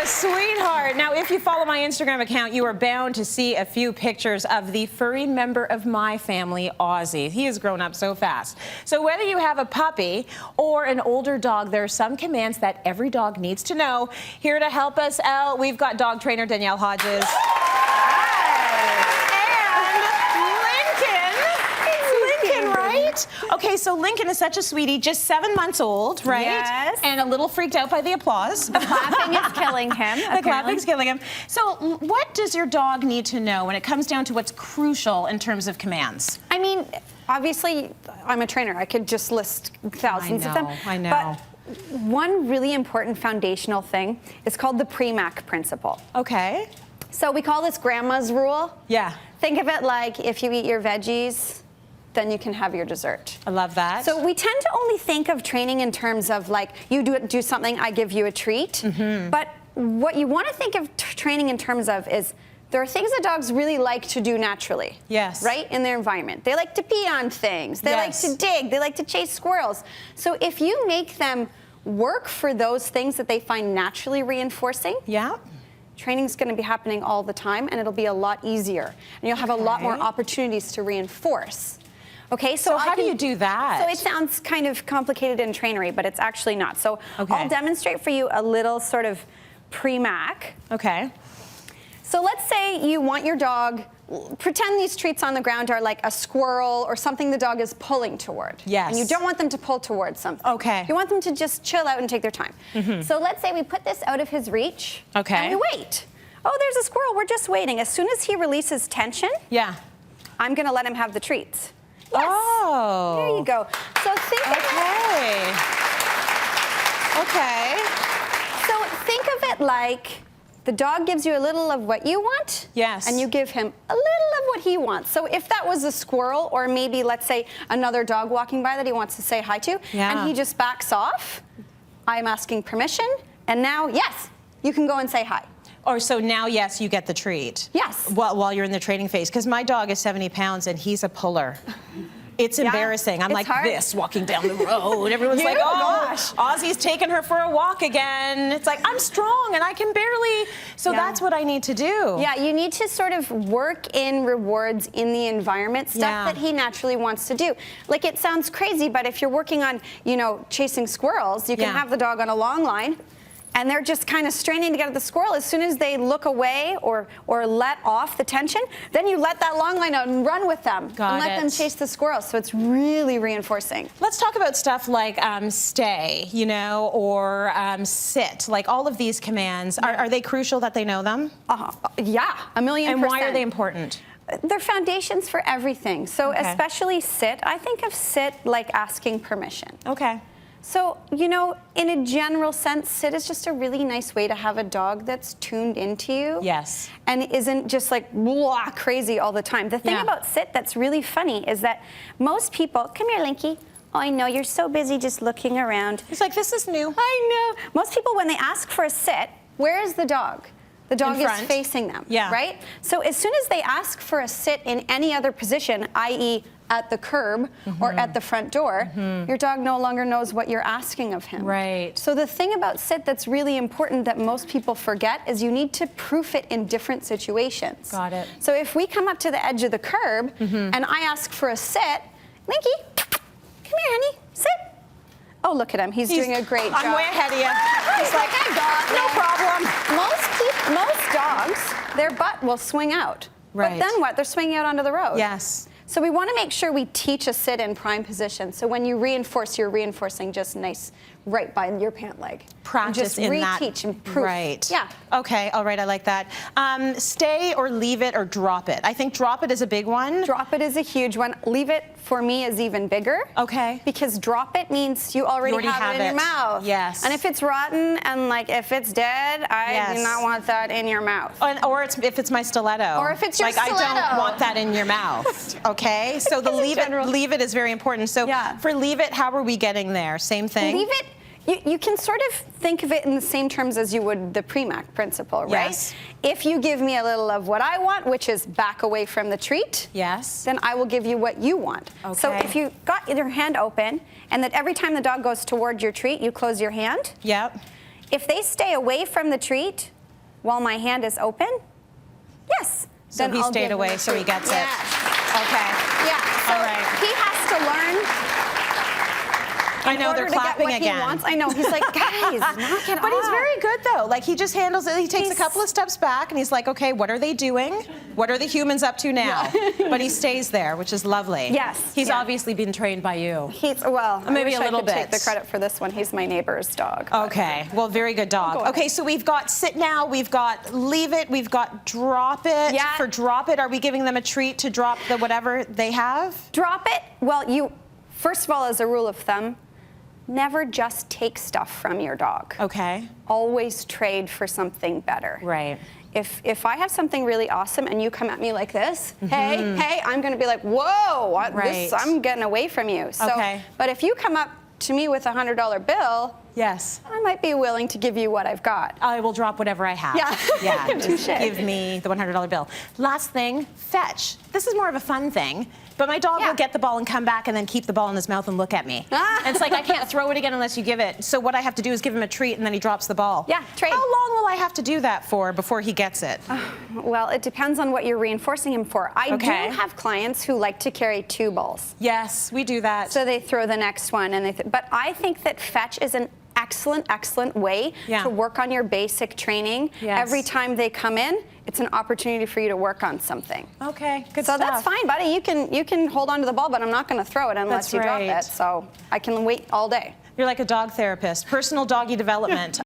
a sweetheart. Now, if you follow my Instagram account, you are bound to see a few pictures of the furry member of my family, Ozzy. He has grown up so fast. So whether you have a puppy or an older dog, there are some commands that every dog needs to know. Here to help us out, we've got dog trainer Danielle Hodges. Okay, so Lincoln is such a sweetie, just 7 months old, right? Yes. And a little freaked out by the applause. The clapping is killing him. The clapping's killing him. So what does your dog need to know when it comes down to what's crucial in terms of commands? I mean, obviously, I'm a trainer. I could just list thousands of them. I know. But one really important foundational thing is called the PREMAC principle. Okay. So we call this grandma's rule. Yeah. Think of it like if you eat your veggies, then you can have your dessert. I love that. So we tend to only think of training in terms of like, you do something, I give you a treat. Mm-hmm. But what you want to think of training in terms of is there are things that dogs really like to do naturally. Yes. Right? In their environment. They like to pee on things. They like to dig. They like to chase squirrels. So if you make them work for those things that they find naturally reinforcing, training's going to be happening all the time, and it'll be a lot easier. And you'll have a lot more opportunities to reinforce. Okay, so how do you do that? So it sounds kind of complicated and trainery, but it's actually not. So I'll demonstrate for you a little sort of PREMAC. Okay. So let's say you want your dog, pretend these treats on the ground are like a squirrel or something the dog is pulling toward. Yes. And you don't want them to pull towards something. Okay. You want them to just chill out and take their time. Mm-hmm. So let's say we put this out of his reach. Okay. And we wait. Oh, there's a squirrel. We're just waiting. As soon as he releases tension, I'm going to let him have the treats. Yes. Oh. There you go. So think So think of it like the dog gives you a little of what you want. Yes. And you give him a little of what he wants. So if that was a squirrel or maybe, let's say, another dog walking by that he wants to say hi to, and he just backs off, I'm asking permission, and now, yes, you can go and say hi. Or so now, yes, you get the treat. Yes. While you're in the training phase. Because my dog is 70 pounds and he's a puller. It's embarrassing. I'm like this walking down the road. Everyone's like, oh, Ozzy's taking her for a walk again. It's like, I'm strong and I can barely. So that's what I need to do. Yeah, you need to sort of work in rewards in the environment, stuff that he naturally wants to do. Like, it sounds crazy, but if you're working on, you know, chasing squirrels, you can have the dog on a long line. And they're just kind of straining to get at the squirrel. As soon as they look away or let off the tension, then you let that long line out and run with them. And let them chase the squirrel. So it's really reinforcing. Let's talk about stuff like stay, you know, or sit. Like all of these commands, are they crucial that they know them? Yeah, 1,000,000%. And why are they important? They're foundations for everything. So especially sit. I think of sit like asking permission. Okay. So, you know, in a general sense, sit is just a really nice way to have a dog that's tuned into you. Yes. And isn't just like blah, crazy all the time. The thing about sit that's really funny is that most people, come here, Linky. Oh, I know, you're so busy just looking around. It's like, this is new. I know. Most people, when they ask for a sit, where is the dog? The dog is facing them, right? So as soon as they ask for a sit in any other position, i.e. at the curb or at the front door, your dog no longer knows what you're asking of him. Right. So the thing about sit that's really important that most people forget is you need to proof it in different situations. Got it. So if we come up to the edge of the curb and I ask for a sit, Linky, come here, honey, sit. Oh, look at him. He's doing a great job. I'm way ahead of you. He's like, no problem. Most dogs, their butt will swing out. But then what? They're swinging out onto the road. Yes. So we want to make sure we teach a sit in prime position. So when you reinforce, you're reinforcing just nice right by your pant leg. Practice in that. Just reteach and proof. Right. Yeah. Okay, all right, I like that. Stay or leave it or drop it. I think drop it is a big one. Drop it is a huge one. Leave it, for me, is even bigger. Okay. Because drop it means you already have it in your mouth. Yes. And if it's rotten and like if it's dead, I do not want that in your mouth. Or if it's my stiletto. Or if it's your stiletto. I don't want that in your mouth. Okay? So the leave it is very important. So for leave it, how are we getting there? Same thing? Leave it. You can sort of think of it in the same terms as you would the PREMAC principle, right? Yes. If you give me a little of what I want, which is back away from the treat, then I will give you what you want. Okay. So if you got your hand open and that every time the dog goes toward your treat, you close your hand. Yep. If they stay away from the treat while my hand is open, yes. So then he I'll stayed give him away, the so he treat. gets it. Yes. Okay. Yeah. So All right. he has to learn. I know they're in order to get clapping what again. He wants. I know. He's like, guys, knock it off. But he's very good though. Like he just handles it. He takes a He's- couple of steps back and he's like, okay, what are they doing? What are the humans up to now? But he stays there, which is lovely. Yes, He's yeah. obviously been trained by you. He's well. Maybe I wish a little I could take bit. the credit for this one. He's my neighbor's dog. but- Okay. Well, very good dog. Go ahead. Okay, so we've got sit now, we've got leave it, we've got drop it. Yeah. For drop it, are we giving them a treat to drop the whatever they have? Drop it. Well, you first of all, as a rule of thumb, never just take stuff from your dog. Okay. Always trade for something better. Right. If I have something really awesome and you come at me like this, hey, I'm going to be like, whoa, Right. I'm getting away from you. So, Okay. But if you come up to me with a $100 bill, Yes. I might be willing to give you what I've got. I will drop whatever I have. Yeah. Yeah. Just Touche. give me the $100 bill. Last thing, fetch. This is more of a fun thing, but my dog Yeah. will get the ball and come back and then keep the ball in his mouth and look at me. Ah. And it's like I can't throw it again unless you give it. So what I have to do is give him a treat and then he drops the ball. Yeah, trade. How long will I have to do that for before he gets it? Well, it depends on what you're reinforcing him for. I Okay. do have clients who like to carry 2 balls. Yes, we do that. So they throw the next one, and but I think that fetch is an excellent way Yeah. to work on your basic training. Yes. Every time they come in, it's an opportunity for you to work on something. Okay, good So stuff. that's fine, buddy. You can hold on to the ball, but I'm not going to throw it unless That's you drop right. it. So I can wait all day. You're like a dog therapist, personal doggy development.